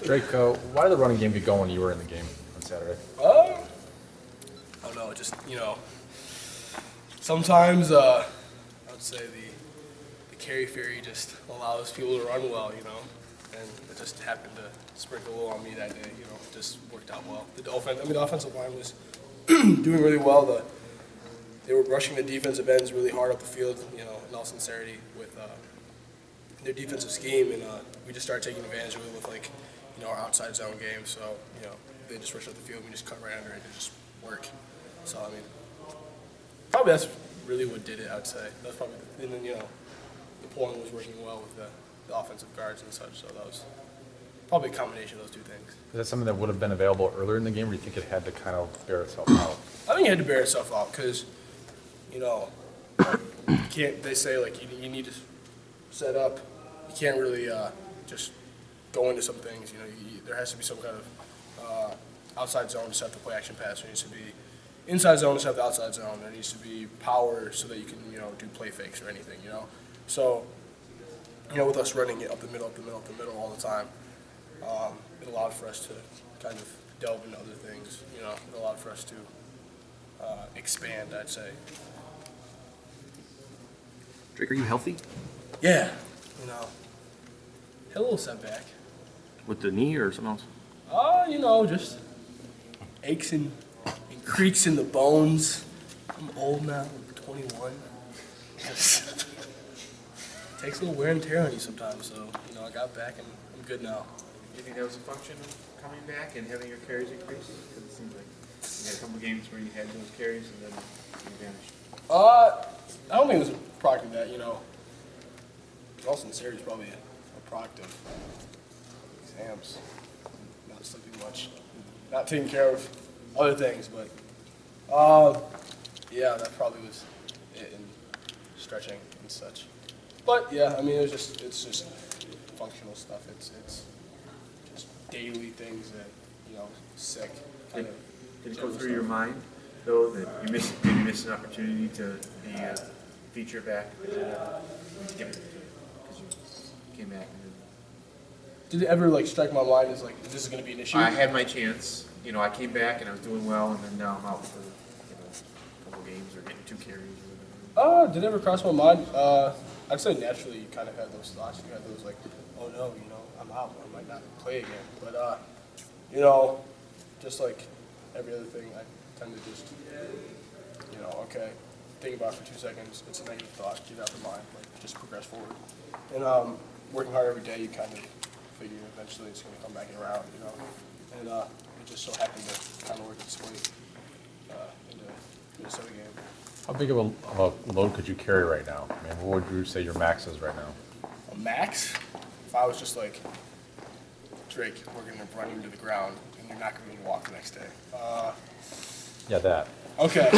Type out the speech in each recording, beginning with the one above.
Drake, why did the running game get going when you were in the game on Saturday? I don't know, just, sometimes I would say the carry fairy just allows people to run well, and it just happened to sprinkle a little on me that day, it just worked out well. The offensive line was doing really well. They were rushing the defensive ends really hard up the field, in all sincerity with their defensive scheme, and we just started taking advantage of it with our outside zone game. So they just rushed up the field, and we just cut right under it and just work. So probably that's really what did it. I'd say that's probably, and then the pulling was working well with the offensive guards and such. So that was probably a combination of those two things. Is that something that would have been available earlier in the game, or do you think it had to kind of bear itself out? I think it had to bear itself out because you can't. They say you need to set up. You can't really just go into some things. There has to be some kind of outside zone to set the play action pass. There needs to be inside zone to set the outside zone. There needs to be power so that you can do play fakes or anything. So with us running it up the middle all the time, it allowed for us to kind of delve into other things. It allowed for us to expand, I'd say. Drake, are you healthy? Yeah, had a little setback. With the knee or something else? Just aches and creaks in the bones. I'm old now, I'm 21. Just takes a little wear and tear on you sometimes, so, I got back and I'm good now. Do you think that was a function of coming back and having your carries increase? Because it seems like you had a couple games where you had those carries and then you vanished. I don't think it was a product of that, Austin series probably a product of exams, not sleeping much, not taking care of other things, but yeah, that probably was it, and stretching and such. But yeah, it's just functional stuff. It's just daily things that sick. Did it go through your mind though that you maybe missed an opportunity to be a feature back because you came back? Did it ever strike my mind as this is going to be an issue? I had my chance. I came back and I was doing well, and then now I'm out for a couple games or getting 2 carries or whatever. Did it ever cross my mind? I'd say naturally you kind of had those thoughts. You had those oh no, I'm out. I might not play again. But just like every other thing, I tend to just okay, think about it for 2 seconds. It's a negative thought. Get it out of the mind. Just progress forward. And working hard every day, you kind of figure eventually it's going to come back around. And it just so happened to kind of work its way in the Minnesota game. How big of a load could you carry right now? What would you say your max is right now? A max? If I was just Drake, we're going to run you into the ground, and you're not going to be able to walk the next day. Yeah, that. Okay.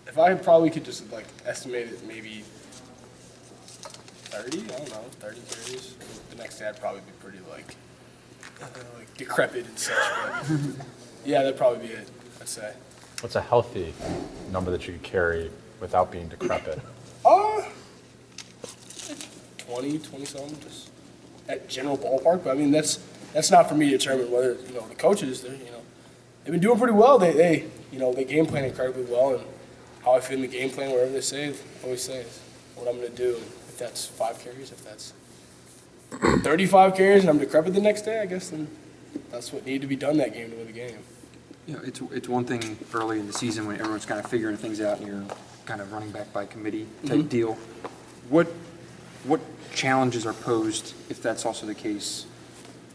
If I probably could just estimate it maybe 30, I don't know, 30 carries. The next day I'd probably be pretty decrepit and such, but yeah, that'd probably be it, I'd say. What's a healthy number that you could carry without being decrepit? 20 something, just at general ballpark. But that's not for me to determine whether the coaches they've been doing pretty well. They game plan incredibly well, and how I feel in the game plan, whatever they say, always say is what I'm going to do. And if that's 5 carries, if that's 35 carries, and I'm decrepit the next day, I guess then that's what needed to be done that game to win the game. It's one thing early in the season when everyone's kind of figuring things out and you're kind of running back by committee type deal. What challenges are posed if that's also the case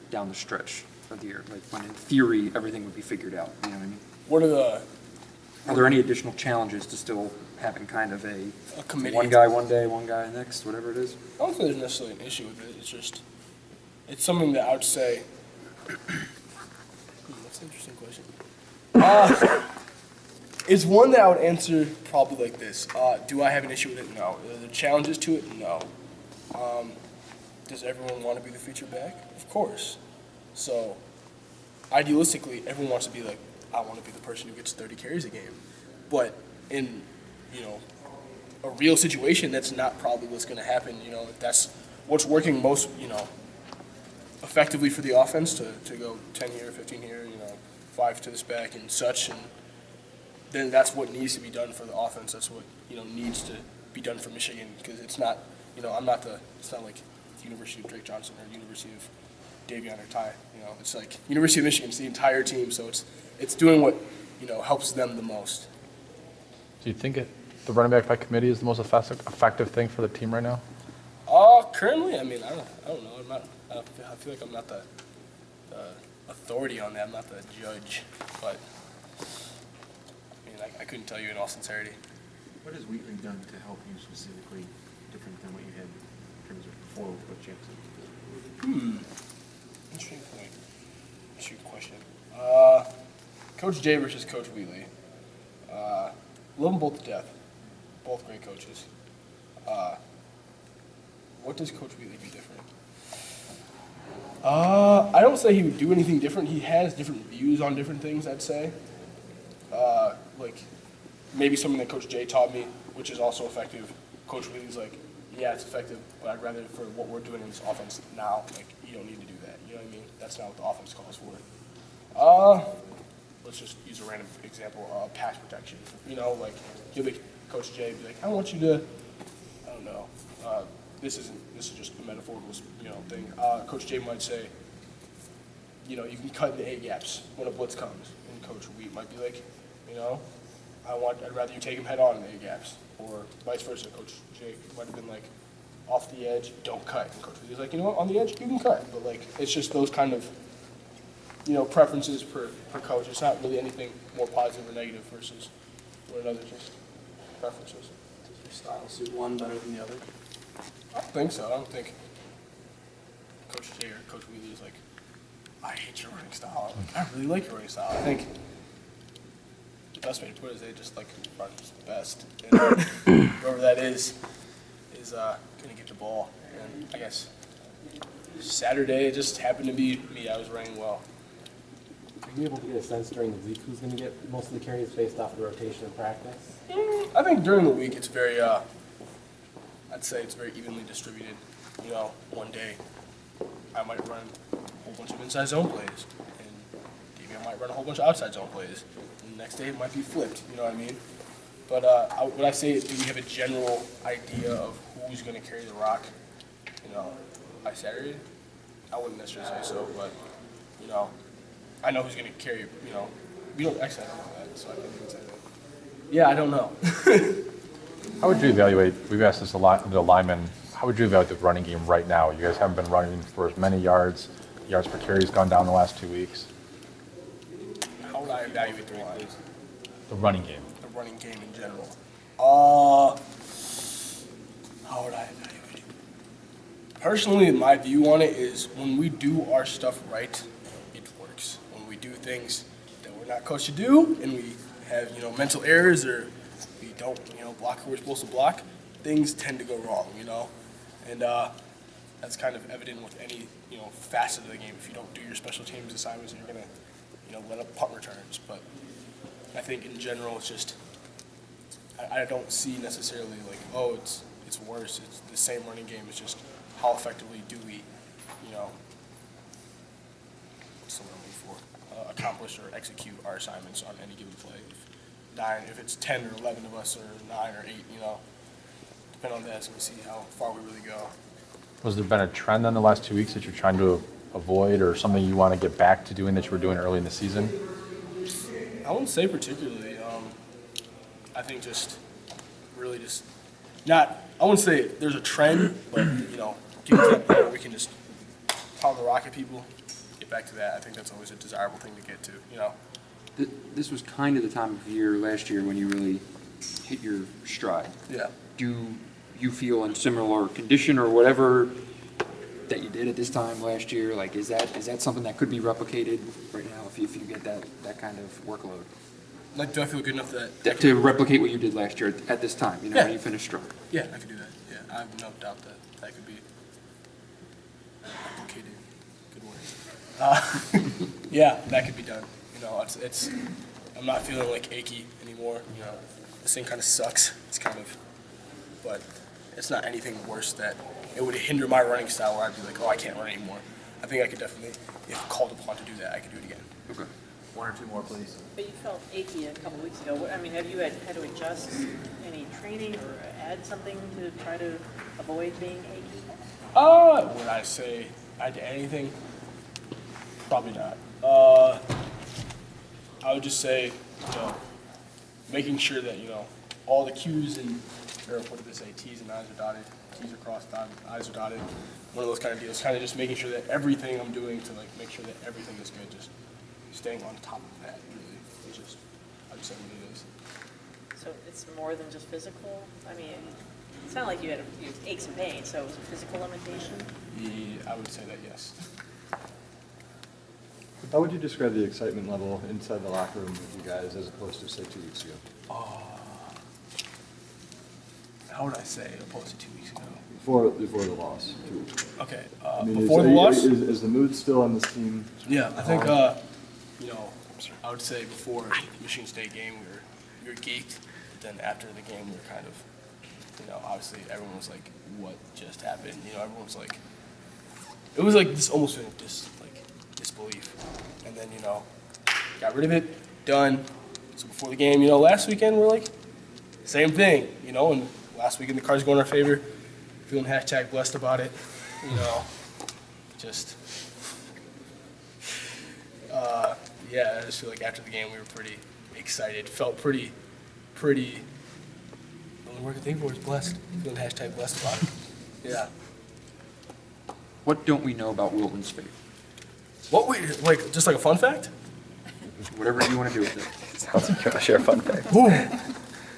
down the stretch of the year? When in theory everything would be figured out. You know what I mean? Are there any additional challenges to still having kind of a committee? One guy one day, one guy next, whatever it is? I don't think there's necessarily an issue with it. It's something that I would say. That's an interesting question. It's one that I would answer probably like this. Do I have an issue with it? No. Are there challenges to it? No. Does everyone want to be the feature back? Of course. So, idealistically, everyone wants to be I want to be the person who gets 30 carries a game. But in, a real situation, that's not probably what's going to happen. If that's what's working most, effectively for the offense to go 10 here, 15 here, 5 to this back and such, and then that's what needs to be done for the offense. That's what needs to be done for Michigan, because it's not it's not like the University of Drake Johnson or University of Davion or Ty. It's like University of Michigan. It's the entire team, so it's doing what helps them the most. Do you think the running back by committee is the most effective thing for the team right now? Currently, I mean, I don't know. I feel like I'm not the authority on that. I'm not the judge, but I mean, I couldn't tell you in all sincerity. What has Wheatley done to help you specifically different than what you had in terms of before with Coach Jackson? Interesting point. Interesting question. Coach J versus Coach Wheatley. Love them both to death. Both great coaches. What does Coach Wheatley do different? I don't say he would do anything different. He has different views on different things, I'd say. Like, maybe something that Coach J taught me, which is also effective. Coach Wheatley's like, yeah, it's effective, but I'd rather for what we're doing in this offense now, like, you don't need to do that. You know what I mean? That's not what the offense calls for. Let's just use a random example, pass protection. Like, you'll be Coach J be like, I want you to, I don't know, this is just a metaphorical, thing. Coach J might say, you can cut in the A gaps when a blitz comes, and Coach Wheat might be like, I'd rather you take him head on in the A gaps, or vice versa. Coach J might have been like, off the edge, don't cut, and Coach Wheat is like, on the edge you can cut, but like it's just those kind of preferences per coach. It's not really anything more positive or negative versus one another, just preferences. Does your style suit one better than the other? I don't think so. I don't think Coach J or Coach Wheatley is like, I hate your running style. I really like your running style. I think the best way to put it is they just like runs best. And whoever that is going to get the ball. And I guess Saturday it just happened to be me. I was running well. Are you able to get a sense during the week who's going to get most of the carries based off of the rotation in practice? I think during the week it's very, I'd say it's very evenly distributed. One day I might run a whole bunch of inside zone plays, and maybe I might run a whole bunch of outside zone plays. And the next day it might be flipped, you know what I mean? But would I say, do we have a general idea of who's going to carry the rock, by Saturday? I wouldn't necessarily say so, but, I know who's going to carry, we don't actually I don't know that, so I can't even say that. Yeah, I don't know. How would you evaluate, we've asked this a lot, the linemen, how would you evaluate the running game right now? You guys haven't been running for as many yards per carry has gone down the last 2 weeks. How would I evaluate the lines? The running game. The running game in general. How would I evaluate it? Personally, my view on it is when we do our stuff right, it works. When we do things that we're not coached to do, and we have mental errors, or we don't block who we're supposed to block, things tend to go wrong, and that's kind of evident with any facet of the game. If you don't do your special teams assignments, you're gonna let up punt returns. But I think in general, it's just I don't see necessarily like, oh, it's worse. It's the same running game. It's just how effectively do we what's the word I'm looking for? Accomplish or execute our assignments on any given play. If it's 10 or 11 of us, or 9 or 8, depending on that, so we see how far we really go. Has there been a trend in the last 2 weeks that you're trying to avoid, or something you want to get back to doing that you were doing early in the season? I wouldn't say particularly. I think just really just not. I wouldn't say there's a trend, but get to that point where we can just pound the rock at people. Get back to that. I think that's always a desirable thing to get to. This was kind of the time of year last year when you really hit your stride. Yeah. Do you feel in similar condition or whatever that you did at this time last year? Like, is that something that could be replicated right now if you get that kind of workload? Like, do I feel good enough that To replicate what you did last year at this time, Yeah. when you finished strong? Yeah, I could do that. Yeah, I have no doubt that could be replicated. Good word. Yeah, that could be done. It's I'm not feeling like achy anymore. This thing kind of sucks. But it's not anything worse that it would hinder my running style where I'd be like, oh, I can't run anymore. I think I could definitely, if called upon to do that, I could do it again. Okay. One or two more, please. But you felt achy a couple weeks ago. I mean, have you had to adjust any training or add something to try to avoid being achy? Would I say I did anything? Probably not. I would just say, making sure that, all the Q's and, or what did they say, T's and I's are dotted, T's are crossed, I's are dotted, one of those kind of deals. Kind of just making sure that everything I'm doing to make sure that everything is good, just staying on top of that, really. It's just, I'd say what it is. So it's more than just physical? I mean, it's not like you had aches and pains, so it was a physical limitation? Yeah, I would say that, yes. How would you describe the excitement level inside the locker room with you guys as opposed to, say, 2 weeks ago? How would I say opposed to 2 weeks ago? Before the loss, 2 weeks ago. Okay, I mean, before the loss? Is the mood still on this team? Yeah, I think, I would say before the Michigan State game, we were geeked. But then after the game, we were kind of, obviously everyone was like, what just happened? Everyone was like, it was like this almost feeling disbelief. And then, got rid of it, done. So before the game, last weekend, we're like, same thing, and last weekend the cards go in our favor. Feeling #blessed about it, just, yeah, I just feel like after the game we were pretty excited, felt pretty, the only word I can think for is blessed, feeling #blessed about it, yeah. What don't we know about Wilton Speight? Just like a fun fact? Whatever you want to do with it. Sounds like you want to share a fun fact.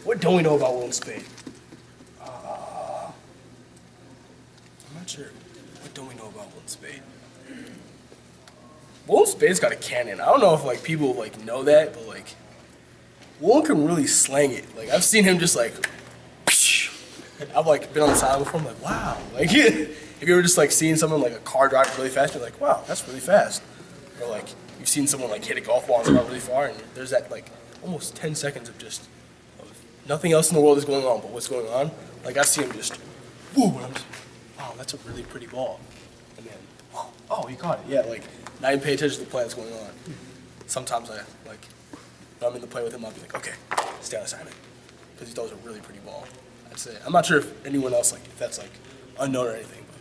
What don't we know about Wilton Speight? I'm not sure. What don't we know about Wilton Speight? Wilton Spade's got a cannon. I don't know if people know that, but Wilton can really slang it. I've seen him just I've been on the side before. I'm like, wow. Have you ever just seen someone a car drive really fast? You're like, wow, that's really fast. Or you've seen someone hit a golf ball and go really far, and there's that almost 10 seconds of just nothing else in the world is going on but what's going on. I see him just, woo, and I'm just, wow, that's a really pretty ball. And then, oh, he caught it. Yeah, not even pay attention to the play that's going on. Sometimes I, when I'm in the play with him, I'll be like, okay, stay on assignment. Because he throws a really pretty ball. I'd say. I'm not sure if anyone else, if that's, unknown or anything, but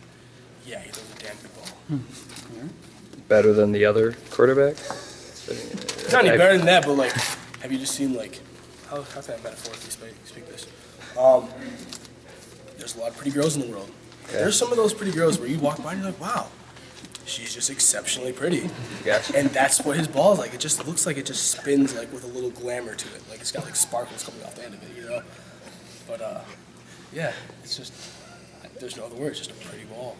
yeah, he throws a damn good ball. Better than the other quarterback? It's not any better than that, but, have you just seen, how can I metaphorically speak this? There's a lot of pretty girls in the world. Okay. There's some of those pretty girls where you walk by and you're like, wow, she's just exceptionally pretty. Gotcha. And that's what his ball is like. It just looks like it just spins with a little glamour to it. It's got sparkles coming off the end of it, But yeah, it's just, there's no other word. It's just a pretty ball.